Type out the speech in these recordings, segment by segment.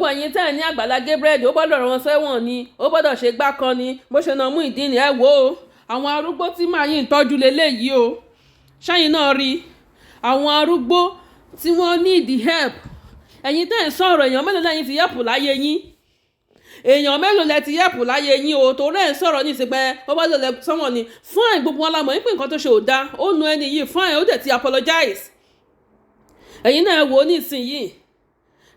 gbogbo ẹ̀yin tẹ́ ẹ̀ ní Àgbàlá Gabriel ó gbọ́dọ̀ rán wọn sẹ́wọ̀n ni ó gbọ́dọ̀ ṣe gbá kan ni bó ṣe náà Muyideen ẹ wò ó àwọn arúgbó tí màá yìí ń tọ́jú leléyìí o ṣẹ́yìn náà rí àwọn arúgbó tí wọ́n need help ẹ̀yin tẹ́ ẹ̀ sọ̀rọ̀ èèyàn mélòó lẹ́yìn ti help láyé yín èèyàn mélòó lẹ ti help láyé yín o torí ẹ̀ ń sọ̀rọ̀ ní ìsìnkú ó gbọ́dọ̀ lẹ sọ́wọ́n ni fine gbogbo wọn la mọ̀ pé nǹkan tó ṣe ò dáa ó nu ẹni yìí fine ó dẹ̀ ti apologize ẹ̀yin náà wò ó nísìnyìí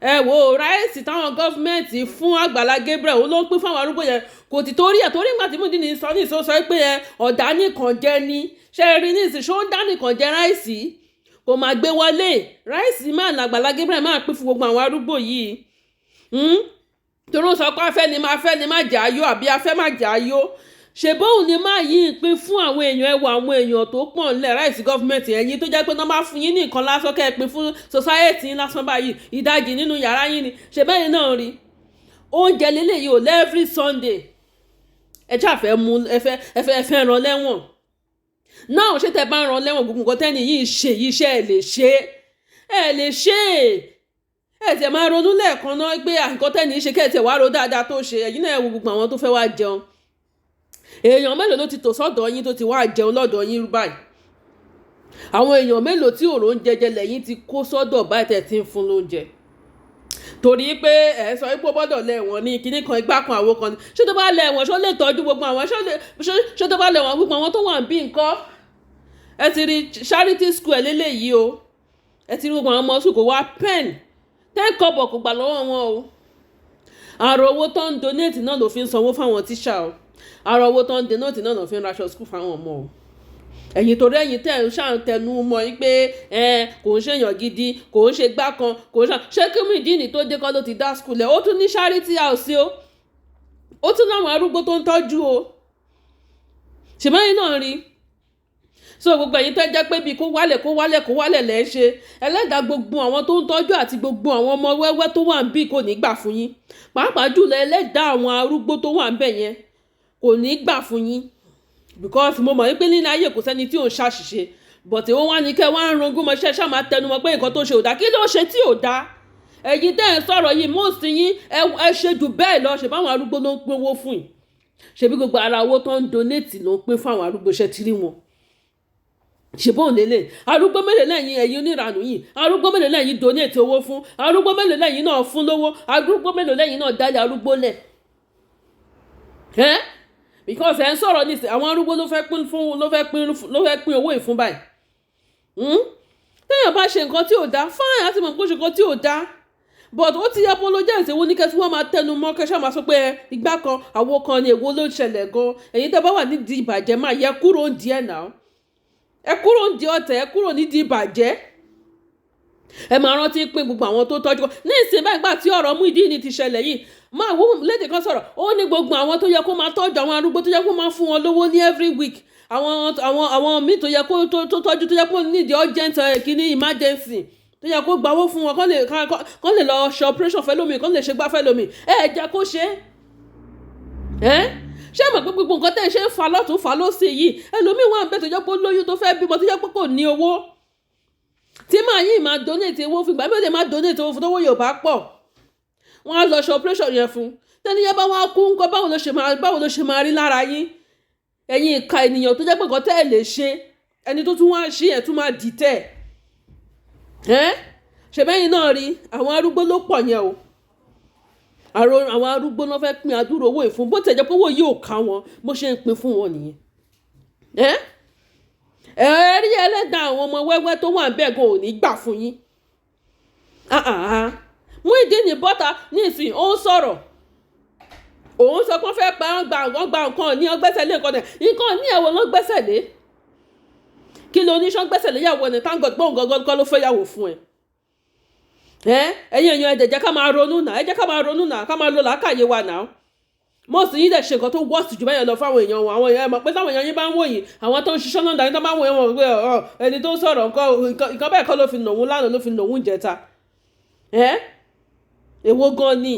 ẹ wo ráìsì táwọn gọ́fìmẹ̀ntì fún Àgbàlá Gabriel ló ń pín fáwọn arúgbó yẹn kò ti torí ìgbà tí Muyideen sọ ní ìsọ pé ọ̀dà nìkan jẹ ni ṣe rí ní ìsìn ṣó ń dá nìkan jẹ ráìsì kò máa gbé wọlé ráìsì máa nà Àgbàlá Gabriel máa pín fún gbogbo àwọn arúgbó yìí torí ó sọ pé afẹ́ ni má jà á yó àbí afẹ́ má jà á yó ṣe bóun ni máa yí ìpín fún àwọn èèyàn ẹwà àwọn èèyàn tó pọ̀ nílẹ̀ ráìsì gọ́fìmẹ̀ntì ẹ̀yìn tó jẹ́ pé wọ́n máa fún yín ní nǹkan lásán kẹ́ ẹ pín fún society lásán báyìí ìdajì nínú yàrá yín ni ṣe bẹ́ẹ̀ náà rí oúnjẹ lílé yìí ò every Sunday ẹ ṣàfẹ́ mú ẹ fẹ́ ràn lẹ́wọ̀n náà ṣé tẹ bá ràn lẹ́wọ̀n gbogbo nǹkan tẹ́ni yìí ṣe yìí ṣe ẹ lè ṣe ẹ tẹ máa ronú lẹ́ẹ̀kan náà pé nǹkan tẹ́ni ṣe kẹ́ ẹ tẹ wá ro dáadáa tó ṣe ẹ̀yin náà wo gbogbo àwọn tó fẹ́ wá jẹun èèyàn mélòó ló ti tò sọ́dọ̀ yín tó ti wá jẹun lọ́dọ̀ yín báyìí àwọn èèyàn mélòó tí òrò ń jẹjẹ lẹ́yìn ti kó sọ́dọ̀ báyìí tẹ̀ tí ń fún lóúnjẹ torí pé ẹ sọ pé gbọ́dọ̀ lẹ́wọ̀n ní kinní kan igbá kan àwo kan ṣé tó bá lẹ́wọ̀n ṣó lè tọ́jú gbogbo àwọn ṣé tó bá lẹ́wọ̀n gbogbo àwọn tó wà ń bí nǹkan ẹ ti rí charity school ẹ lélẹ́yìí o ẹ ti rí gbogbo àwọn ọmọ sùn kò wá pen 10 kọ́bọ̀ kò gbà lọ́wọ́ wọn o àrò owó tó ń donate náà ló fi ń sanwó fáwọn tíṣà o àrò owó tó ń donate náà ló fi ń raṣọ school fáwọn ọmọ o ẹ̀yin torí ẹ̀yin tẹ̀ ń ṣàǹtẹnu mọ́ yín pé kò ń ṣèyàn gidi kò ń ṣe gbá kan kò ń ṣe kí Muyideen tó dé kọ́ ló ti dá school ẹ̀ ó tún ní charity house o ó tún láwọn arúgbó tó ń tọ́jú o ṣèmọ́yìn náà rí so gbogbo ẹ̀yin tẹ́ jẹ́ pé bí kó wálẹ̀ lẹ́ ṣe ẹlẹ́dàá gbogbo àwọn tó ń tọ́jú àti gbogbo àwọn ọmọ wẹ́wẹ́ tó wà ń bí kò ní gbà fún yín pàápàá jùlọ ẹlẹ́dàá àwọn arúgbó tó wà ń bẹ̀ yẹn kò ní gbà fún yín because mo mọ̀ wípé nínú ayé kò sẹ́ni tí ò ń ṣàṣìṣe but èwo wá ní kẹ́ wá ń rongún mọ́ ṣẹ́ ṣáà máa tẹnu mọ́ pé nǹkan tó ṣe ò dá kí ló ṣe tí ò dá ẹ̀yin tẹ́ ẹ̀ ń sọ̀rọ̀ yìí most yín ẹ ṣe jù bẹ́ẹ̀ lọ ṣe báwọn arúgbó ló ń pín owó fún yín ṣebí gbogbo ara owó tó ń donate ló ń pín fún àwọn arúgbó ṣẹ́ tí rí wọn ṣebóun lélẹ̀ arúgbó mélòó lẹ́yìn ẹ̀yin oníranù yìí arúgbó mélòó lẹ́yìn donate owó fún arúgbó mélòó lẹ́yìn náà fún lówó arúgbó mélòó lẹ́yìn náà dálé arúgbó lẹ̀ because ẹ̀ ń sọ̀rọ̀ ní àwọn arúgbó ló fẹ́ pín owó ìfún báyìí téèyàn bá ṣe nǹkan tí ò dá fine àti mọ̀ pé ó ṣe nǹkan tí ò dá but ó ti apologize èwo ní kẹ́sí wọ́n máa tẹnu mọ́ kẹ́sí máa sọ pé igbá kan àwo kan ni èwo ló ṣẹlẹ̀ gan ẹ̀yin tẹ́ bá wà nídìí ìbàjẹ́ máa yẹ kúrò ń díẹ̀ náà ẹ kúrò ń di ọ̀tẹ̀ ẹ kúrò nídìí ìbàjẹ́ ẹ máa rántí pé gbogbo àwọn tó tọ́jú ní ìsìn báyìí gbà tí ọ̀rọ̀ Muyideen ti ṣẹlẹ̀ yìí máa wo lédè kan sọ̀rọ̀ ó ní gbogbo àwọn tó yẹ kó máa tọ́jú àwọn arúgbó tó yẹ kó máa fún wọn lówó ní every week àwọn míì tó yẹ kó tọ́jú tó yẹ kó nídìí urgent kìíní emergency tó yẹ kó gbawó fún wọn kán lè lọ ṣe operation fẹ́lómi kán lè ṣe gbá fẹ́lómi jẹ́ kó ṣe ṣé mọ̀ pé gbogbo nǹkan tẹ́ ṣe ń fa lọ́tún fa lọ́sì yìí ẹlòmíì wà ń bẹ̀ tó jẹ́ pé ó lóyún tó fẹ́ bímọ tó jẹ́ pé kò ní owó tí màá yìí máa donate owó fún ìgbà mi ò lè máa donate owó fún tówó yóò bá pọ̀ wọ́n á lọ ṣe operation yẹn fún tẹ́ni yẹn bá wá kú ńkọ́ báwo ló ṣe máa rí lára yín ẹ̀yin ìka ènìyàn tó jẹ́ pé nǹkan tẹ́ ẹ̀ lè ṣe ẹni tó tún wá ṣe ẹ̀ tún máa dìtẹ̀ ṣèbẹ́yìn náà rí àwọn arúgbó ló pọ̀ yẹn o àwọn arúgbó náà fẹ́ pín adúrò owó ìfún bó tẹ̀ jẹ́ pé owó yìí ò ká wọn bó ṣe ń pín fún wọn nìyẹn rí ẹlẹ́dàá àwọn ọmọ wẹ́wẹ́ tó wà ń bẹ̀ gan ò ní gbà fún yín Muyideen bọ́ta ní ìsìn ó ń sọ̀rọ̀ òun sọ pé wọ́n fẹ́ pa wọ́n gba nǹkan ní ọgbẹ́sẹ̀ lé nǹkan ní ẹ̀wọ̀n ló gbẹ́sẹ̀ lé kí ló ní sọ́n gbẹ́sẹ̀ lé yàwó ẹni thank God gbọ́n gangan kọ́ ló fẹ́ yàwó fún ẹ̀yin èèyàn ẹ̀jẹ̀ jẹ́ ká máa ronú náà ká máa lo làákàyè wa náà mo sì yín dẹ̀ ṣe nǹkan tó worst jù bẹ́ẹ̀ lọ fáwọn èèyàn wọn àwọn èèyàn mọ̀ pé táwọn èèyàn yín bá ń wò yìí àwọn tó ń ṣiṣẹ́ náà dání tó bá ń wò yẹn wọ́n pé ẹni tó ń sọ̀rọ̀ nǹkan bẹ́ẹ̀ kọ́ ló fi nòun lánàá ló fi nòun jẹta èwo gan ni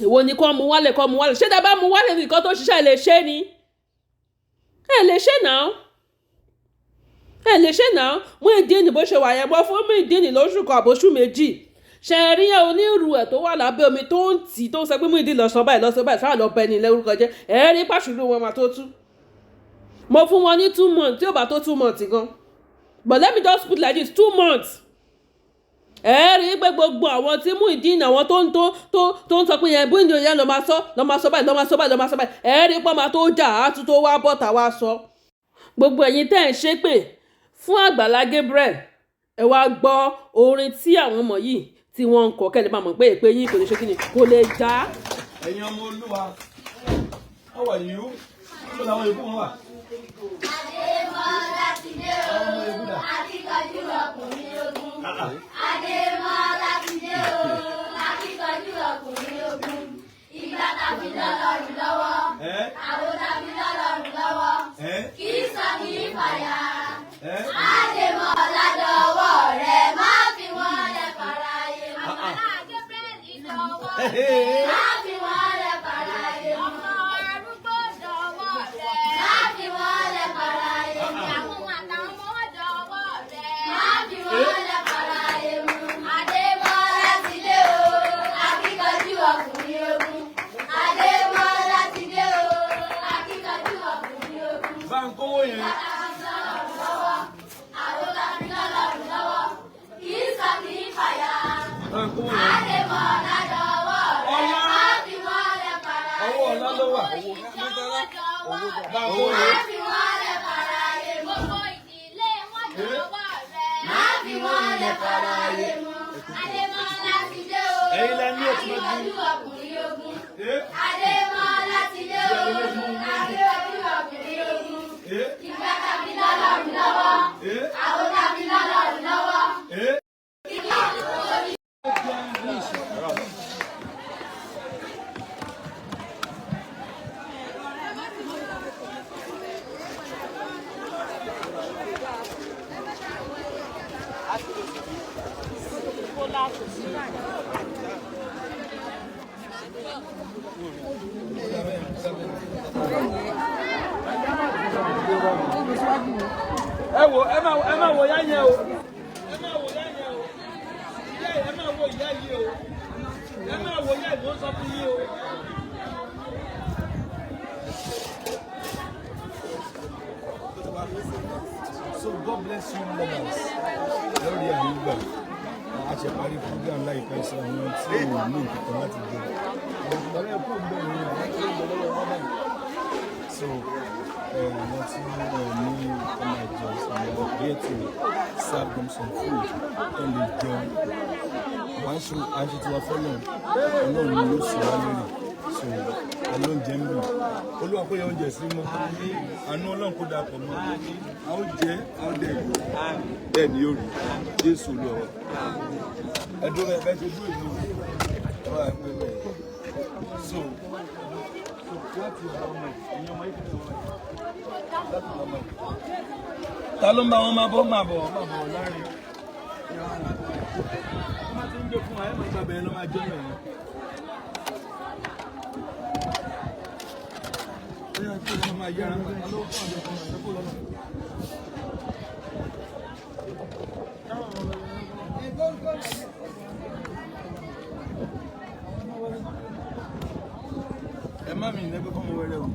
èwo ni kọ́ mu wálẹ̀ ṣé tẹ́ bá mu wálẹ̀ nìkan tó ṣiṣẹ́ lè ṣe ni ẹ lè ṣe náà Muyideen bó ṣe wà yẹn bọ́ fún Muyideen lóṣù kan àbóṣù méjì ṣe rí onírú ẹ̀ tó wà lábẹ́ omi tó ń tì tó ń sọ pé Muyideen lọ sọ báyìí ṣáà lọ bẹ ní lórúkọ jẹ́ rí pàṣírí wọn máa tó tú. Mo fún wọn ní 2 months tí ò bá tó 2 months gan, but let me just put like this 2 months. Rí pé gbogbo àwọn tí Muyideen àwọn tó ń sọ pé yẹn Muyideen yẹn lọ máa sọ báyìí rí pé máa tó jà á tún tó wá bọ́ta wá sọ. Gbogbo ẹ̀yin tẹ́ ẹ̀ ń ṣépè fún Àgbàlá Gabriel, ẹ wá gbọ́ orin tí àwọn ọmọ yìí tí wọ́n ń kọ kẹ́lẹ́ máa mọ̀ pé èpè yín kò lè ṣe kí ni kò lè já. Ẹ̀yin ọmọ Olúwa, how are you? Ṣé làwọn èkó wọn wà? Adémọ́lá ti dé o, akíkanjú ọkùnrin ogun. Adémọ́lá ti dé o, akíkanjú ọkùnrin ogun. Ìgbà tàbí lọ́lọ́run lọ́wọ́, àwọn tàbí lọ́lọ́run lọ́wọ́. Kì í sọ kì í fàyà. Adémọ́lá dọwọ́ rẹ̀, má fi wọ́n lẹ̀ fàráyé mọ́. Àgbàlá Gabriel dọwọ́ rẹ̀, má fi wọ́n lẹ̀ fàráyé mọ́. Ọmọ arúgbó dọwọ́ rẹ̀, má fi wọ́n lẹ̀ fàráyé mọ́. Àwọn àtàwọn ọmọ dọwọ́ rẹ̀, má fi wọ́n lẹ̀ fàráyé mọ́. Adémọ́lá ti dé o, akíkanjú ọkùnrin ogun. Adémọ́lá ti dé o, akíkanjú ọkùnrin ogun. Bá ń kówó yẹn. Adémọ́lá dọwọ́ rẹ̀, má fi wọ́n lẹ̀ fàráyé mọ́. Ọwọ́ ọ̀la ló wà. Bá ń kówó Má yẹn. fi wọ́n lẹ̀ fàráyé mọ́. Gbogbo ìdílé wọn dọwọ́ rẹ̀, má fi wọ́n lẹ̀ fàráyé mọ́. Adémọ́lá ti dé o, akíkanjú ọkùnrin ogun. Adémọ́lá ti dé o, akíkanjú ọkùnrin ogun. Ìgbà tàbí lọ́lọ́run lọ́wọ́, àwọn tàbí lọ́lọ́run lọ́wọ́. Ẹ máa wo yá yẹn o. Ẹ máa wo yá yẹn o. Ẹ máa wo ìyá yìí o. Ẹ máa wo yá ìwọ sọ fún yín o. So God bless you lovers. Lórí àyígbà, a ṣe parí program láìpẹ́ sọ àwọn tí ò ní nǹkan láti gbé. Àwọn ẹ̀kọ́ ń bẹ̀rẹ̀ ní àwọn tí ó ń bọ̀ lọ́wọ́ wọn báyìí. So àwọn tí ní ọmọ ìjọ àwọn here to serve them some food and they jẹun. Wọ́n ṣe tiwa fọ́lọ̀ Ọlọ́run ló sì wá lórí. So alóúnjẹ ń bì. Olúwa kó yẹ oúnjẹ sí mọ́. Àánú Ọlọ́run kó dapọ̀ mọ́. A ó jẹ́ a ó dẹ̀ bẹ́ẹ̀ ni yóò rí. Jésù lọ. Ẹ̀dùn ẹ̀ bẹ́ẹ̀ ṣe dúró ìlú. Ọ̀rọ̀ àìpẹ́ bẹ́ẹ̀. So láti ọmọ ìyẹn ọmọ ìfẹ́ ọmọ láti ọmọ ìfẹ́. Ta ló ń bá wọn máa bọ̀ láàrin. Wọ́n máa ti ń gbé fún wa ẹ̀ máa gba bẹ̀rẹ̀ lọ́ máa jẹ́ mẹ́rin. Ẹ̀yà tí wọ́n máa yára lọ́wọ́ fún àjọ kan àjọkó lọ́nà. Ẹ má mi ìnẹ́gbẹ́ fún mi wẹ́rẹ́ o.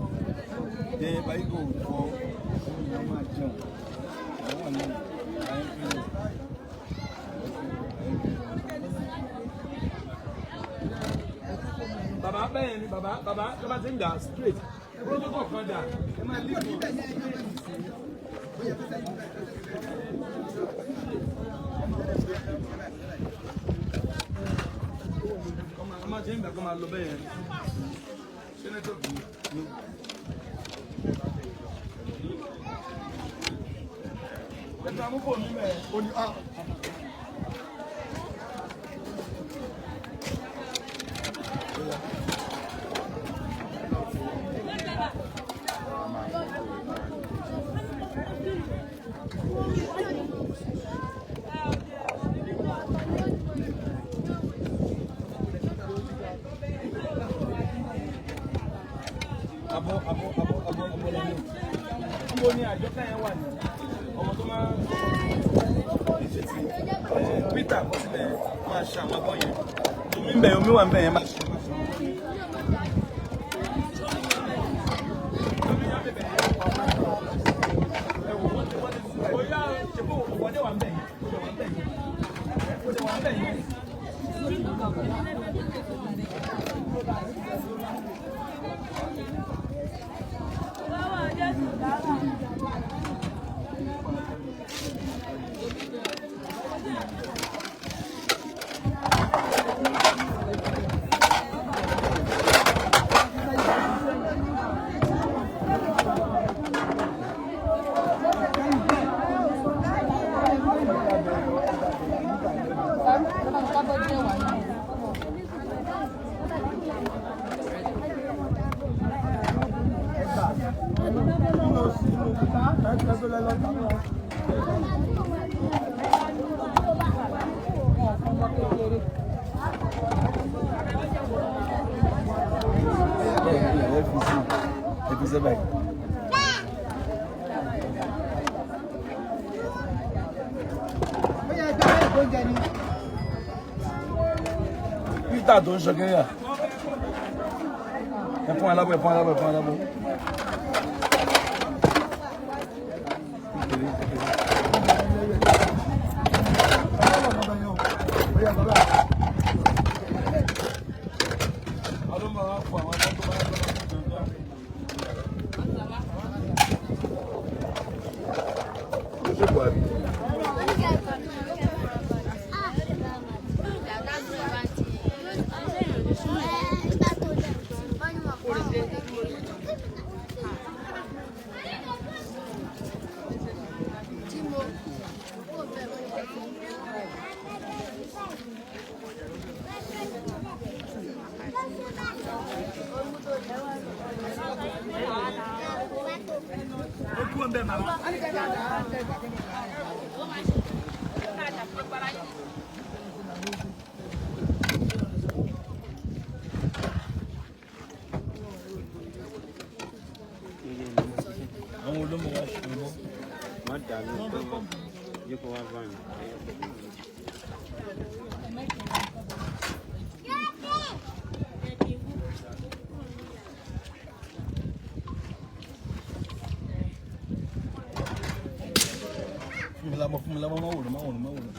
Ẹ báyìí kò fọ́ ọmọ máa jẹun. Àwọn àná àyẹ̀ fi lọ. Bàbá bẹ́ẹ̀ ni bàbá tó bá ti ń dà straight. Protocol kan dà. Ẹ máa lé ìwọ̀n. Ọmọ ti ń gbà kó máa lọ bẹ́ẹ̀ yẹn. Senator B. Ẹ̀ka amúkò mi mẹ́ o ní a. Abo lẹ́nu. Níbo ni àjọkẹ́ yẹn wà ní? ọmọ tó máa ṣe ti Peter kọ́ sílẹ̀ máa ṣe àwọn abọ́ yẹn omi ń bẹ̀ omi wà ń bẹ̀ yẹn máa ṣe. Peter tó ń ṣe kéré à ẹ fún alábọ̀ ẹ fún alábọ̀ ẹ fún alábọ̀. Àwọn olómọ wa ṣùgbọ́n má dànù yóò kó wá bá mi. Fún mi lábọ́ máa wòrán máa wòrán máa wòrán.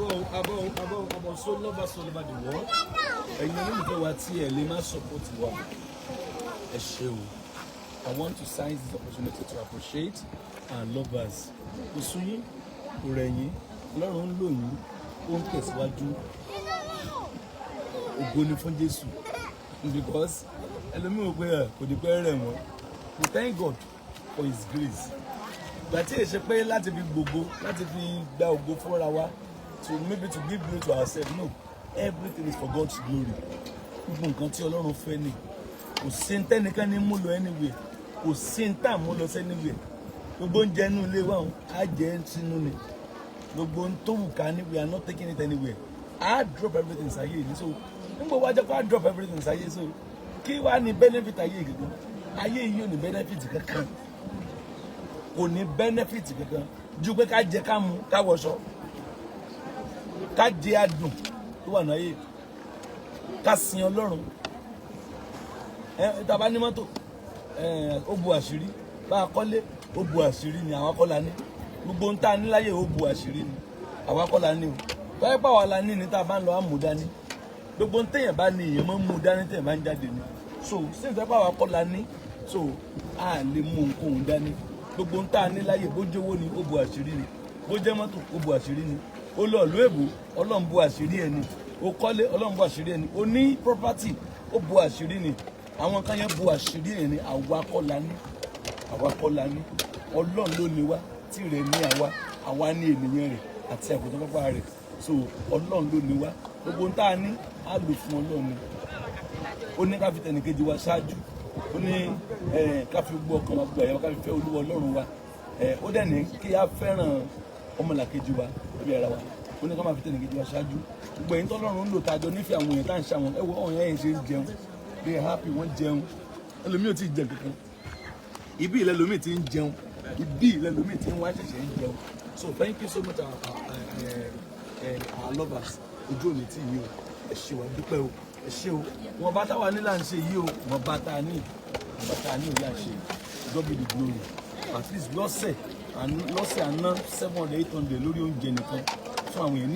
About so lovers all over the world. And you know what here, support one. A show. I want to seize this opportunity to appreciate our lovers. Usuyi, Urenyi, Lọ́run lò yín, ó ń tẹ̀síwájú. Ògo ni fún Jésù. Because ẹlòmíì ò pé kò ní pẹ́ rẹ̀ wọ́n. We thank God for His grace. Gbàtí èṣe pé láti fi gbogbo, láti fi gba ògo fúnra wa. So maybe to give glory to ourselves. No, everything is for God's glory. Gbogbo nǹkan tí Ọlọ́run fẹ́ ni. Kò sí ntẹ́nìkan ní mú lọ anywhere. Kò sí ntá mú lọ anywhere. Gbogbo oúnjẹ inú ilé wa á jẹ sínú ni. Gbogbo tó wù ká ní we are not taking it anywhere. I drop everything sáyé yìí. So nígbà wájú kó I drop everything sáyé. So kí wàá ní benefit ayé kankan? Ayé yìí ò ní benefit kankan. Kò ní benefit kankan. Ju pé ká jẹ ká mu ká wọṣọ. Ká jẹ adùn tó wà náyé ká sin Ọlọ́run tá bá ní mọ́tò ó bu àṣírí bá kọ́lé ó bu àṣírí ni àwa kọ́ la ní gbogbo ń tá ní láyé ó bu àṣírí ni àwa kọ́ la ní o báyìí pàwọ́ la ní ní tá a bá ń lọ àmú dání gbogbo ń téèyàn bá ní èèyàn máa ń mú dání téèyàn bá ń jáde ni so sí ìfẹ́ pàwọ́ kọ́ la ní so a lè mú nǹkan dání gbogbo ń tá ní láyé bó jówó ni ó bu àṣírí ni bó jẹ́ mọ́tò ó bu àṣírí ni ó lọ ìlú èbó Ọlọ́run bu àṣírí ẹni ó kọ́lé Ọlọ́run bu àṣírí ẹni ó ní property ó bu àṣírí ni àwọn kan yẹn bu àṣírí ẹ̀ ní àwa kọ́ la ní Ọlọ́run ló ní wá tí rẹ̀ ní àwa ní ènìyàn rẹ̀ àti àgùntàn pápá rẹ̀ so Ọlọ́run ló ní wá gbogbo tá a ní á lò fún Ọlọ́run ni ó ní ká fi tẹnìkejì wa ṣáájú ó ní ká fi gbọ́ ọkàn wa gbọ́ ẹ̀yà ká fi fẹ́ Olúwa Ọlọ́run wa ó dẹ̀ ní kí á fẹ́ràn ọmọlàkejì wa bí ara wa ó ní ká máa fi tẹnìkejì wa ṣáájú gbogbo ẹ̀yin tọ́lọ́run ń lò tájọ nífẹ̀ẹ́ àwọn èèyàn tá à ń ṣàwọn ẹ̀wọ̀ ọ̀hún ẹ̀yìn ṣe ń jẹun they are happy wọ́n jẹun ẹlòmíì ò tí ì jẹun kankan ibi ilẹ̀ lómi ti ń jẹun ibi ilẹ̀ lómi ti ń wá ṣẹ̀ṣẹ̀ ń jẹun so thank you so much our lovers ojú òní tí yìí o ẹ ṣé wa dúpẹ́ o ẹ ṣé o wọn bá táwa ní là ń ṣe yìí o wọn bá tá a ní ò là ń ṣe God be the glory at least lọ́sẹ̀ àná 700-800 lórí oúnjẹ nìkan fún àwọn èèyàn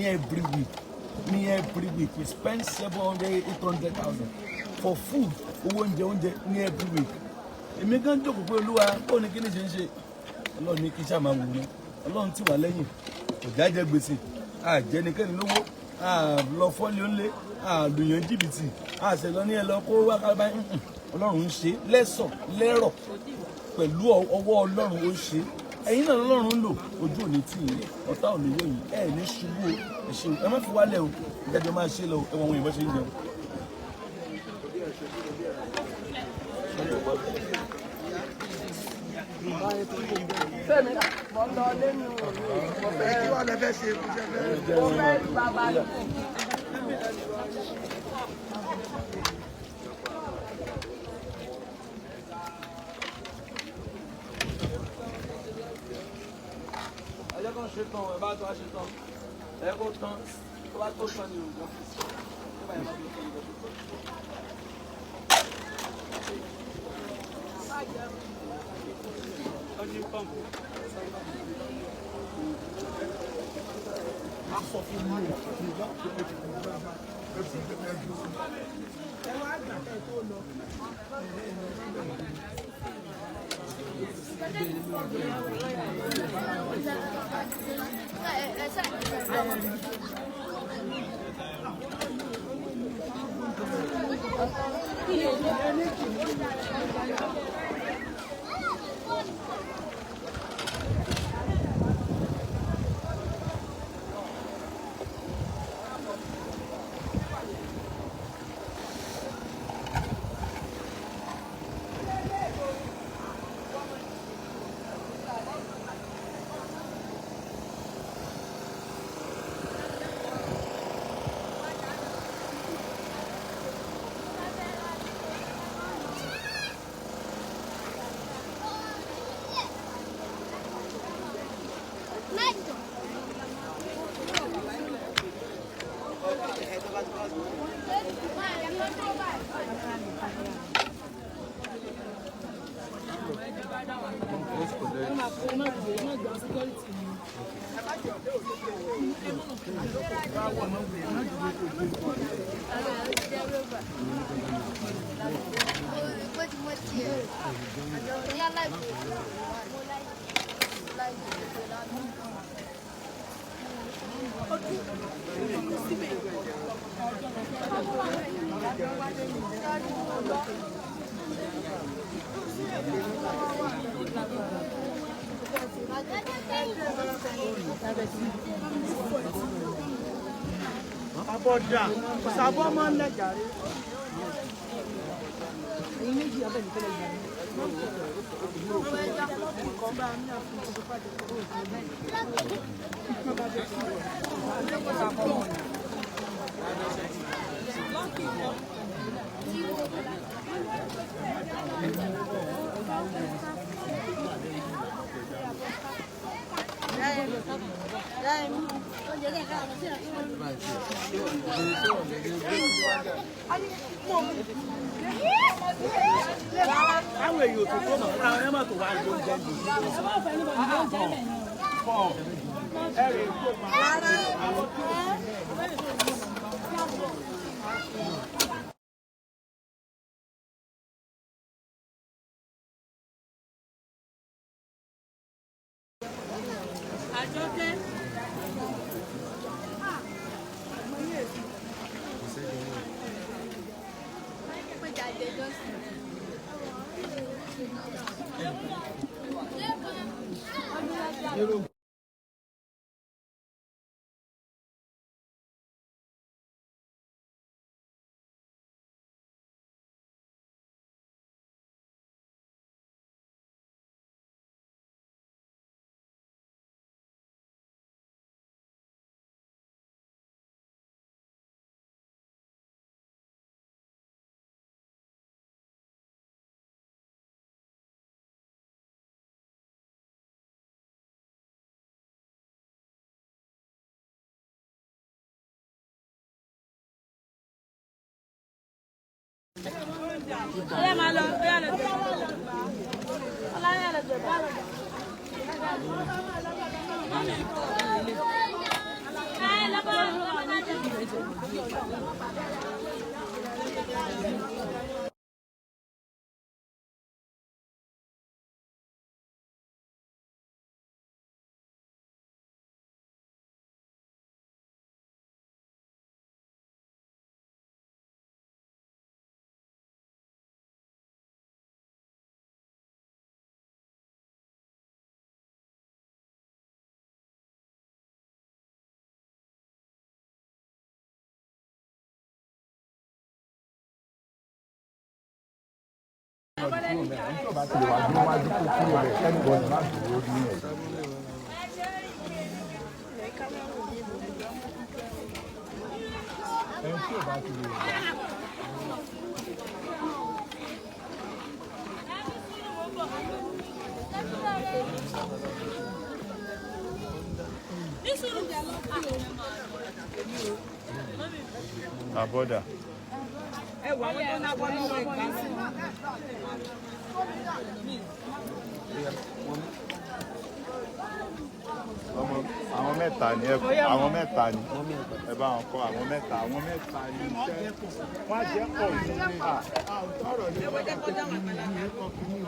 ní every week we spend 700-800,000 for food owó oúnjẹ ní every week èmi gan jókòó pé Olúwa bó ni kí ni ṣe ń ṣe Ọlọ́run ní kí sáà máa wù mí Ọlọ́run tì wá lẹ́yìn kò jájẹ gbèsè àjẹnikẹ́ni lówó lọ fọ́lé ńlé lùyàn jìbìtì àṣẹ lọ ní ẹ lọ kó wá kábà Ọlọ́run ń ṣe lẹ́sọ̀ lẹ́rọ̀ pẹ̀lú ọwọ́ Ọlọ́run ó ṣe ẹ̀yin náà lọ́run ń lò ojú òní tì yín ọ̀tá òní yóò yín ẹ̀ ní ṣubú ẹ̀ ṣe ẹ má fi wálẹ̀ o ìdájọ́ máa ṣe lọ ẹ̀wọ̀n àwọn ìbọn ṣe ń jẹun. Sẹ́mi mo lọ lẹ́nu ọ̀fẹ́ kí wọ́n lè fẹ́ ṣe mo fẹ́ bàbá lọ. Ẹjẹ́ kan ṣe tán ẹ bá tó a ṣe tán ẹ kó tán tó bá tó tán ní òògùn ọ́fíìsì tó bá yẹ máa fi tán ní òògùn. Abọ́dà sábọ́ máa ń lẹ́jà rí. Èyí méjì abẹ́ nìkan lè yàrá. Nǹkan bá ní àfihàn tó pàdé kúrò àwọn èèyàn tó tó mọ̀ fúnra wọn mọ̀ tó wá ló ń jẹ́ jù. Ẹ̀rì tó máa ń àwọn tó Àjọkẹ́. Pé jáde. Àbọ̀dà. Àwọn mẹ́ta ni àwọn mẹ́ta ni ẹ bá wọn kọ́ àwọn mẹ́ta ni iṣẹ́ wọ́n á jẹ́ pọ̀ ní ọ̀rọ̀ ní ọjọ́ tó kí ní ìlú ẹ̀kọ́ kí ní.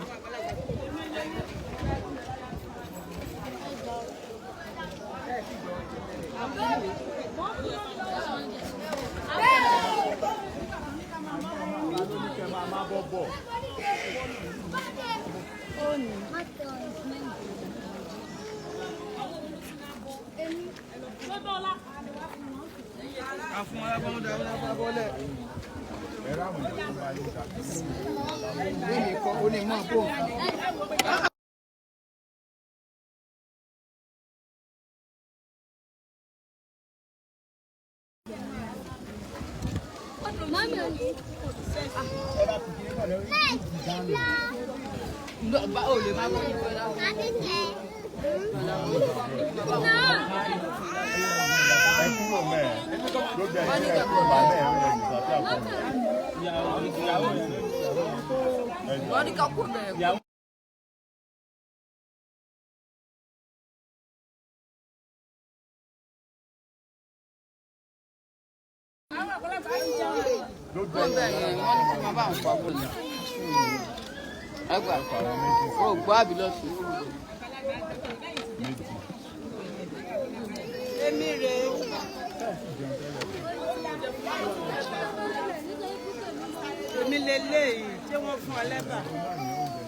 Èmi lélẹ́yìí tí wọ́n fún ọ lẹ́bà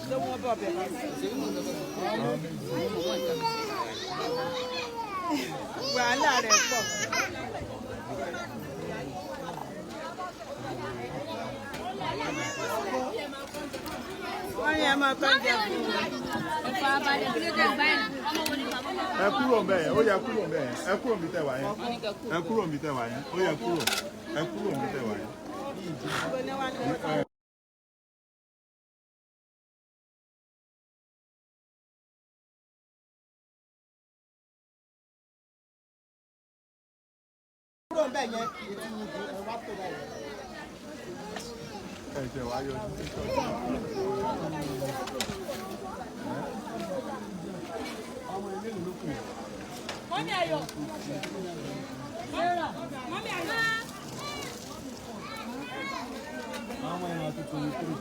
tí wọ́n bọ̀ bẹ̀rẹ̀ wàhálà rẹ̀ pọ̀. Wọ́n ní ẹ máa tọ́ jẹ fún un. Ẹ kúrò ń bẹ̀ yẹn, ó yẹ kúrò ń bẹ̀ yẹn, ẹ kúrò ń bí tẹ̀ wá yẹn, ẹ kúrò ń bí tẹ̀ wá yẹn, ó yẹ kúrò, ẹ kúrò ń bí tẹ̀ wá yẹn. Kúrò ń bẹ̀ yẹn, wá tó báyìí. Ẹ̀jẹ̀ wá yọ sí ṣọ́ọ̀ṣì. Ọmọ ilé ìlú kù. Mọ́mí Ayọ̀. Mọ́mí Ayọ̀. Àwọn ẹ̀rọ tuntun ní kúrò.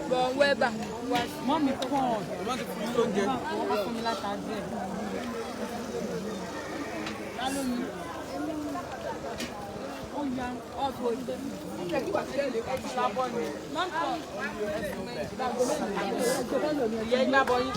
Bon, ouais, bah. Moi, mes parents, moi, de plus longtemps, on va comme la tarde. Allô, oh, il y a un peu de il y a une bonne